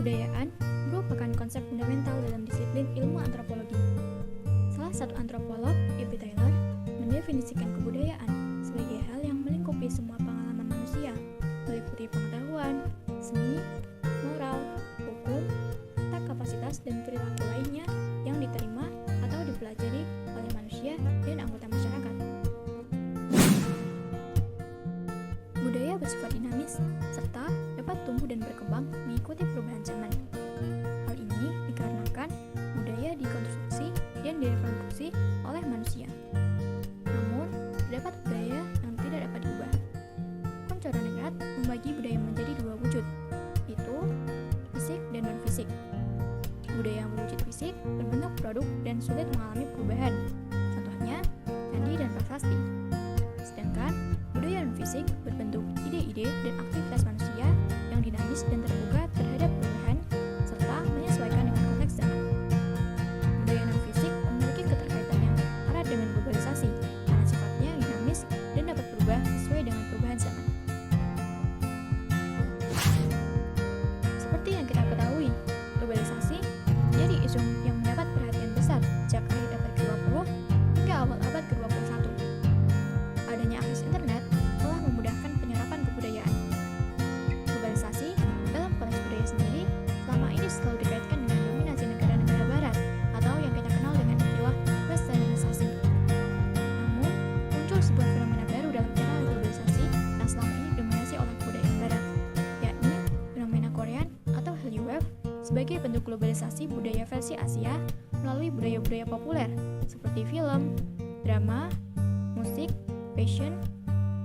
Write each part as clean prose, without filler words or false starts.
Kebudayaan merupakan konsep fundamental dalam disiplin ilmu antropologi. Salah satu antropolog, E.P. Taylor, mendefinisikan kebudayaan sebagai hal yang melingkupi semua pengalaman manusia, meliputi pengetahuan, seni, moral, hukum, serta kapasitas dan perilaku lainnya yang diterima atau dipelajari oleh manusia dan anggota masyarakat. Budaya bersifat dinamis, serta dapat tumbuh dan berkembang mengikuti perubahan zaman. Hal ini dikarenakan budaya dikonstruksi dan direproduksi oleh manusia. Namun, terdapat budaya yang tidak dapat diubah. Concordanegrat membagi budaya menjadi dua wujud, yaitu fisik dan non-fisik. Budaya yang berwujud fisik berbentuk produk dan sulit mengalami perubahan, contohnya candi dan prasasti. Sedangkan budaya non-fisik berbentuk ide-ide dan aktivitas manusia yang dinamis dan terbuka terhadap perubahan serta menyesuaikan dengan konteks zaman. Budaya non-fisik memiliki keterkaitan yang erat dengan globalisasi karena sifatnya dinamis dan dapat berubah sesuai dengan perubahan zaman. Seperti yang kita ketahui, globalisasi menjadi isu yang mendapat perhatian besar sejak akhir abad ke-20 hingga awal abad ke-21. Adanya akses internet telah memudahkan penyerapan kebudayaan. Globalisasi dalam konteks budaya sendiri selama ini selalu dikaitkan dengan dominasi negara-negara barat atau yang kita kenal dengan istilah westernisasi. Namun, muncul sebuah fenomena baru dalam era globalisasi yang selama ini didominasi oleh kebudayaan barat, yakni fenomena Korean atau Hallyu Wave sebagai bentuk globalisasi budaya versi Asia melalui budaya-budaya populer seperti film, drama, musik, fashion,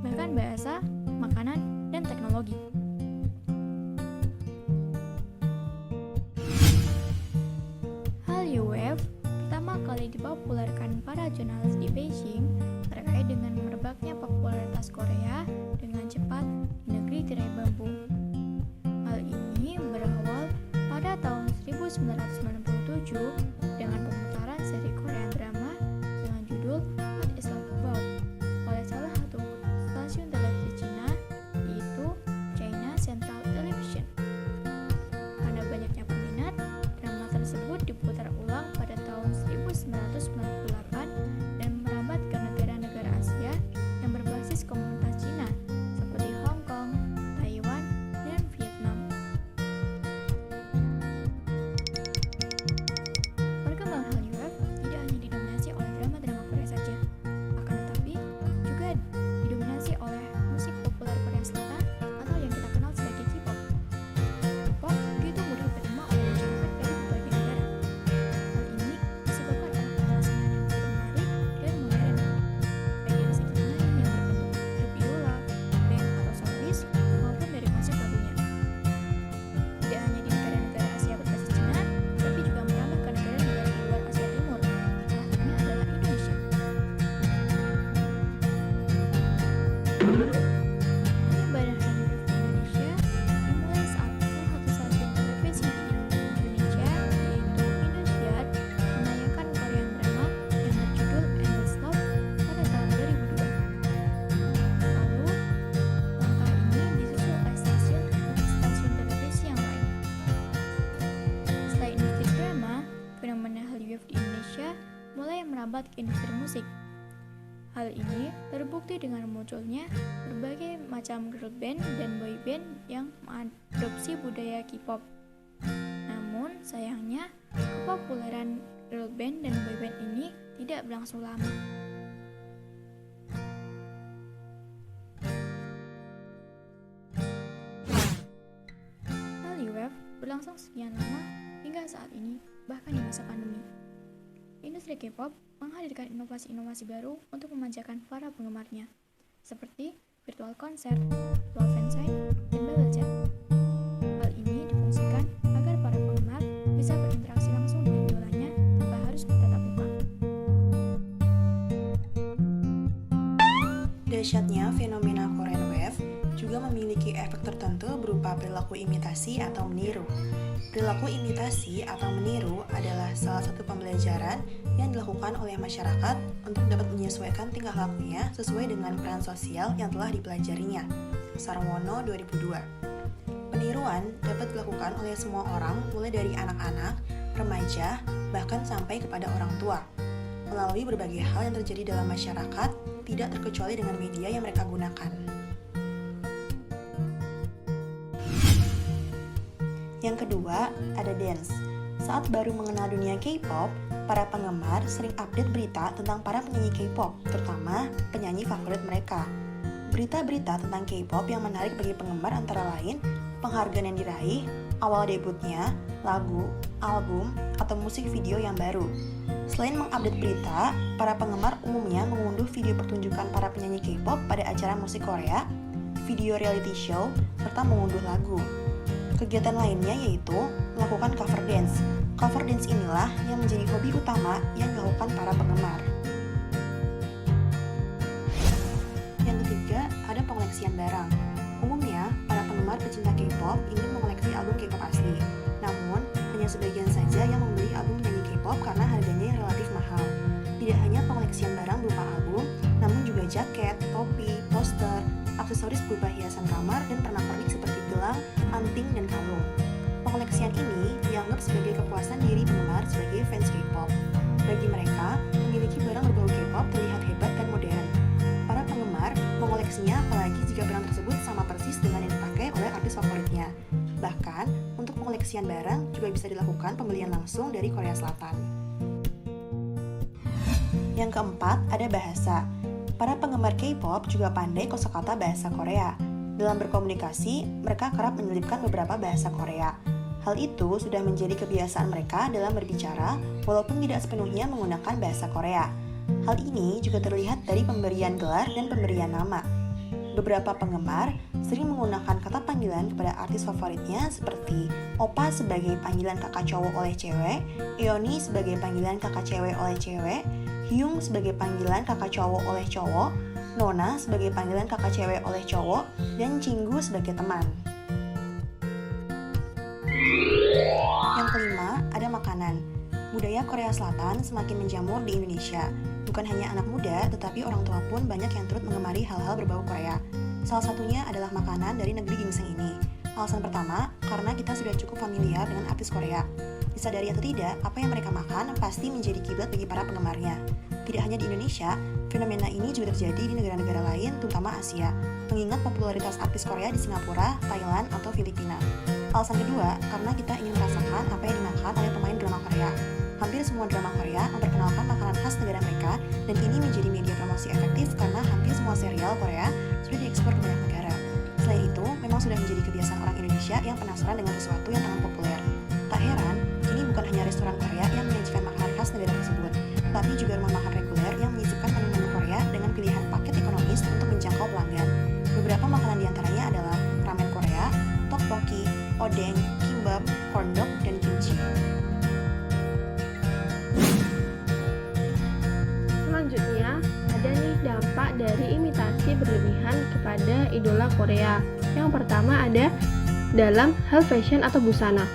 bahkan bahasa, makanan, dan teknologi. Hallyu Wave pertama kali dipopulerkan para jurnalis di Beijing terkait dengan merebaknya popularitas Korea dengan cepat di negeri tirai bambu. Hal ini berawal pada tahun 1997 dengan pemutaran seri Korean drama dengan judul What is Love About oleh salah satu stasiun televisi Cina, yaitu China Central Television. Karena banyaknya peminat, drama tersebut diputar ulang pada tahun 1998 dan merambat ke negara-negara Asia yang berbasis komunitas Cina seperti Hong Kong, Taiwan, dan Vietnam. Perkembangan Hallyu Wave tidak hanya didominasi oleh drama-drama Korea saja, akan tetapi juga didominasi oleh musik populer Korea Selatan atau yang kita kenal sebagai K-pop. K-pop begitu mudah diterima oleh masyarakat dari berbagai negara. Hal ini disebabkan oleh penampilan yang begitu menarik dan modern, baik dari segi penyanyi yang berbentuk grup idola, band atau solois, maupun dari konsep lagunya. Tidak hanya di negara-negara Asia berbasis Cina, tapi juga merambah ke negara-negara di luar Asia Timur. Salah satunya adalah Indonesia. Penyebaran Hallyu Wave di Indonesia dimulai saat salah satu stasiun televisi di Indonesia, yaitu Indosiar, menayangkan Korean drama yang berjudul Endless Love pada tahun 2002. Lalu, langkah ini disusul oleh stasiun televisi yang lain. Setelah industri drama, fenomena Hallyu Wave di Indonesia mulai merambat ke industri musik. Hal ini terbukti dengan munculnya berbagai macam girl band dan boy band yang mengadopsi budaya K-pop. Namun, sayangnya, kepopuleran girl band dan boy band ini tidak berlangsung lama. Hallyu Wave berlangsung sekian lama hingga saat ini, bahkan di masa pandemi. Industri K-pop menghadirkan inovasi-inovasi baru untuk memanjakan para penggemarnya, seperti virtual konser, virtual fansign, dan bubble chat. Hal ini difungsikan agar para penggemar bisa berinteraksi langsung dengan idolanya tanpa harus bertatap muka. Dahsyatnya fenomena Korean Wave juga memiliki efek tertentu berupa perilaku imitasi atau meniru. Perilaku imitasi atau meniru adalah salah satu pembelajaran yang dilakukan oleh masyarakat untuk dapat menyesuaikan tingkah lakunya sesuai dengan peran sosial yang telah dipelajarinya. Sarwono 2002. Peniruan dapat dilakukan oleh semua orang mulai dari anak-anak, remaja, bahkan sampai kepada orang tua. Melalui berbagai hal yang terjadi dalam masyarakat, tidak terkecuali dengan media yang mereka gunakan. Yang kedua, ada dance. Saat baru mengenal dunia K-pop, para penggemar sering update berita tentang para penyanyi K-pop, terutama penyanyi favorit mereka. Berita-berita tentang K-pop yang menarik bagi penggemar antara lain penghargaan yang diraih, awal debutnya, lagu, album, atau musik video yang baru. Selain mengupdate berita, para penggemar umumnya mengunduh video pertunjukan para penyanyi K-pop pada acara musik Korea, video reality show, serta mengunduh lagu. Kegiatan lainnya yaitu melakukan cover dance. Cover dance inilah yang menjadi hobi utama yang dilakukan para penggemar. Yang ketiga, ada pengoleksian barang. Umumnya, para penggemar pecinta K-pop ingin mengoleksi album K-pop asli. Namun, hanya sebagian saja yang membeli album penyanyi K-pop karena harganya yang relatif mahal. Tidak hanya pengoleksian barang berupa album, namun juga jaket, topi, poster, aksesoris berupa hiasan kamar, dan pernak-pernik seperti gelang, anting, dan kalung. Pengoleksian ini dianggap sebagai kepuasan diri penggemar sebagai fans K-pop. Bagi mereka, memiliki barang berbau K-pop terlihat hebat dan modern. Para penggemar mengoleksinya apalagi jika barang tersebut sama persis dengan yang dipakai oleh artis favoritnya. Bahkan, untuk pengoleksian barang juga bisa dilakukan pembelian langsung dari Korea Selatan. Yang keempat, ada bahasa. Para penggemar K-pop juga pandai kosakata bahasa Korea. Dalam berkomunikasi, mereka kerap menyelipkan beberapa bahasa Korea. Hal itu sudah menjadi kebiasaan mereka dalam berbicara, walaupun tidak sepenuhnya menggunakan bahasa Korea. Hal ini juga terlihat dari pemberian gelar dan pemberian nama. Beberapa penggemar sering menggunakan kata panggilan kepada artis favoritnya seperti Oppa sebagai panggilan kakak cowok oleh cewek, Eoni sebagai panggilan kakak cewek oleh cewek, Hyung sebagai panggilan kakak cowok oleh cowok, Nona sebagai panggilan kakak cewek oleh cowok, dan Jinggu sebagai teman. Yang kelima, ada makanan. Budaya Korea Selatan semakin menjamur di Indonesia. Bukan hanya anak muda, tetapi orang tua pun banyak yang turut mengemari hal-hal berbau Korea. Salah satunya adalah makanan dari negeri ginseng ini. Alasan pertama, karena kita sudah cukup familiar dengan artis Korea. Disadari atau tidak, apa yang mereka makan pasti menjadi kiblat bagi para penggemarnya. Tidak hanya di Indonesia, fenomena ini juga terjadi di negara-negara lain, terutama Asia, mengingat popularitas artis Korea di Singapura, Thailand, atau Filipina. Alasan kedua, karena kita ingin merasakan apa yang dimakan oleh pemain drama Korea. Hampir semua drama Korea memperkenalkan makanan khas negara mereka, dan ini menjadi media promosi efektif karena hampir semua serial Korea sudah diekspor ke banyak negara. Selain itu, memang sudah menjadi kebiasaan orang Indonesia yang penasaran dengan sesuatu yang tengah populer. Tak heran, kini bukan hanya restoran Korea yang menyajikan makanan khas negara tersebut, tapi juga rumah makan reguler yang menyisipkan menu-menu Korea dengan pilihan paket ekonomis untuk menjangkau pelanggan. Beberapa makanan diantaranya adalah ramen Korea, tteokbokki, odeng, kimbap, corn dog, dan kimchi. Selanjutnya, ada nih dampak dari imitasi berlebihan kepada idola Korea. Yang pertama ada dalam hal fashion atau busana.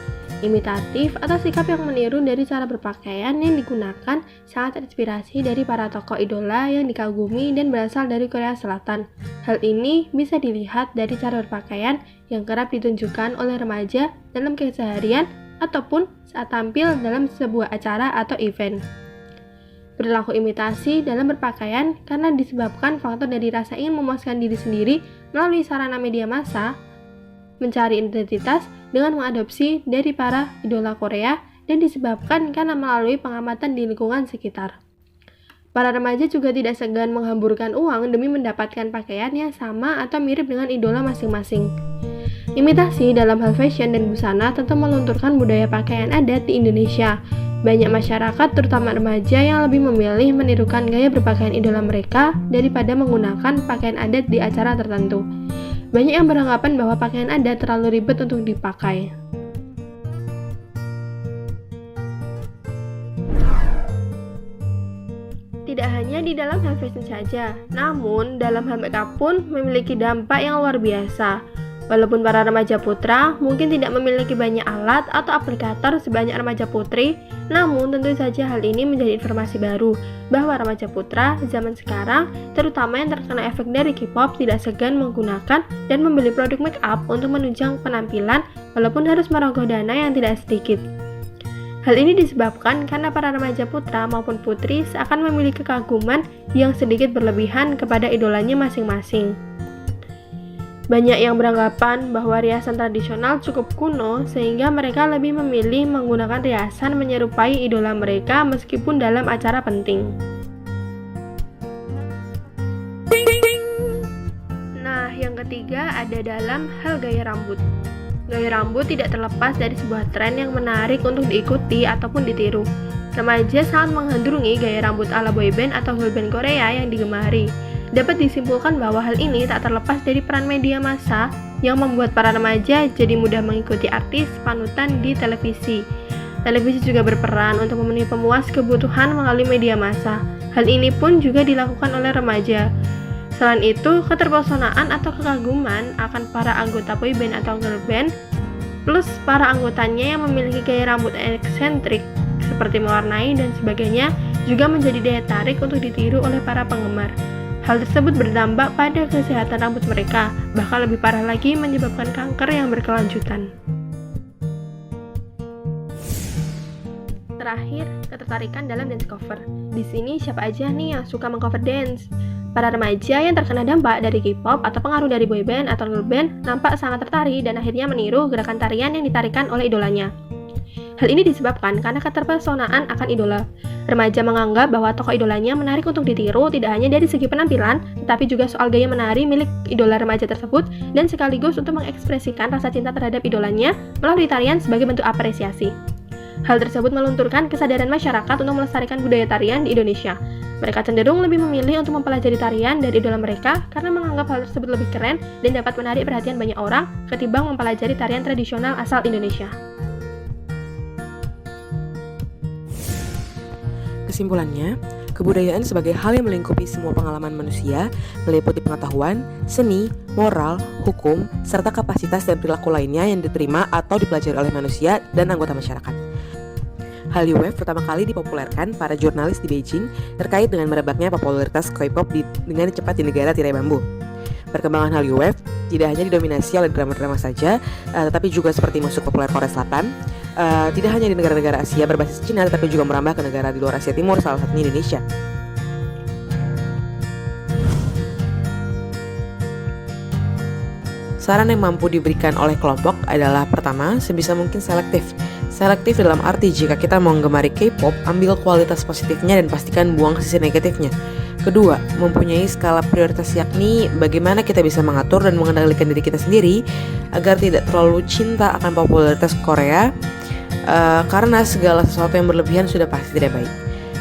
Imitatif atau sikap yang meniru dari cara berpakaian yang digunakan sangat terinspirasi dari para tokoh idola yang dikagumi dan berasal dari Korea Selatan. Hal ini bisa dilihat dari cara berpakaian yang kerap ditunjukkan oleh remaja dalam keseharian ataupun saat tampil dalam sebuah acara atau event. Perilaku imitasi dalam berpakaian karena disebabkan faktor dari rasa ingin memuaskan diri sendiri melalui sarana media massa, mencari identitas dengan mengadopsi dari para idola Korea, dan disebabkan karena melalui pengamatan di lingkungan sekitar. Para remaja juga tidak segan menghamburkan uang demi mendapatkan pakaian yang sama atau mirip dengan idola masing-masing. Imitasi dalam hal fashion dan busana tentu melunturkan budaya pakaian adat di Indonesia. Banyak masyarakat, terutama remaja, yang lebih memilih menirukan gaya berpakaian idola mereka daripada menggunakan pakaian adat di acara tertentu. Banyak yang beranggapan bahwa pakaian adat terlalu ribet untuk dipakai. Tidak hanya di dalam hal fashion saja, namun dalam hal makeup pun memiliki dampak yang luar biasa. Walaupun para remaja putra mungkin tidak memiliki banyak alat atau aplikator sebanyak remaja putri, namun tentu saja hal ini menjadi informasi baru bahwa remaja putra zaman sekarang, terutama yang terkena efek dari K-pop, tidak segan menggunakan dan membeli produk make up untuk menunjang penampilan walaupun harus merogoh dana yang tidak sedikit. Hal ini disebabkan karena para remaja putra maupun putri seakan memiliki kekaguman yang sedikit berlebihan kepada idolanya masing-masing. Banyak yang beranggapan bahwa riasan tradisional cukup kuno sehingga mereka lebih memilih menggunakan riasan menyerupai idola mereka meskipun dalam acara penting. Nah, yang ketiga ada dalam hal gaya rambut. Gaya rambut tidak terlepas dari sebuah tren yang menarik untuk diikuti ataupun ditiru. Remaja sangat menggandrungi gaya rambut ala boyband atau girlband Korea yang digemari. Dapat disimpulkan bahwa hal ini tak terlepas dari peran media massa yang membuat para remaja jadi mudah mengikuti artis panutan di televisi. Televisi juga berperan untuk memenuhi pemuas kebutuhan melalui media massa. Hal ini pun juga dilakukan oleh remaja. Selain itu, keterpesonaan atau kekaguman akan para anggota boyband atau girlband plus para anggotanya yang memiliki gaya rambut eksentrik seperti mewarnai dan sebagainya juga menjadi daya tarik untuk ditiru oleh para penggemar. Hal tersebut berdampak pada kesehatan rambut mereka, bahkan lebih parah lagi menyebabkan kanker yang berkelanjutan. Terakhir, ketertarikan dalam dance cover. Di sini siapa aja nih yang suka mengcover dance? Para remaja yang terkena dampak dari K-pop atau pengaruh dari boyband atau girlband nampak sangat tertarik dan akhirnya meniru gerakan tarian yang ditarikan oleh idolanya. Hal ini disebabkan karena keterpesonaan akan idola. Remaja menganggap bahwa tokoh idolanya menarik untuk ditiru tidak hanya dari segi penampilan, tetapi juga soal gaya menari milik idola remaja tersebut dan sekaligus untuk mengekspresikan rasa cinta terhadap idolanya melalui tarian sebagai bentuk apresiasi. Hal tersebut melunturkan kesadaran masyarakat untuk melestarikan budaya tarian di Indonesia. Mereka cenderung lebih memilih untuk mempelajari tarian dari idola mereka karena menganggap hal tersebut lebih keren dan dapat menarik perhatian banyak orang ketimbang mempelajari tarian tradisional asal Indonesia. Kesimpulannya, kebudayaan sebagai hal yang melingkupi semua pengalaman manusia, meliputi pengetahuan, seni, moral, hukum, serta kapasitas dan perilaku lainnya yang diterima atau dipelajari oleh manusia dan anggota masyarakat. Hallyu Wave pertama kali dipopulerkan para jurnalis di Beijing terkait dengan merebaknya popularitas K-pop dengan cepat di negara tirai bambu. Perkembangan Hallyu Wave tidak hanya didominasi oleh drama-drama saja, tetapi juga seperti musik populer Korea Selatan. Tidak hanya di negara-negara Asia berbasis Cina, tetapi juga merambah ke negara di luar Asia Timur, salah satunya Indonesia. Saran yang mampu diberikan oleh kelompok adalah pertama, sebisa mungkin selektif. Selektif dalam arti jika kita mau menggemari K-pop, ambil kualitas positifnya dan pastikan buang sisi negatifnya. Kedua, mempunyai skala prioritas, yakni bagaimana kita bisa mengatur dan mengendalikan diri kita sendiri agar tidak terlalu cinta akan popularitas Korea, karena segala sesuatu yang berlebihan sudah pasti tidak baik.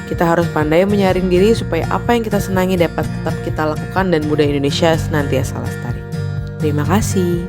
Kita harus pandai menyaring diri supaya apa yang kita senangi dapat tetap kita lakukan dan budaya Indonesia senantiasa lestari. Terima kasih.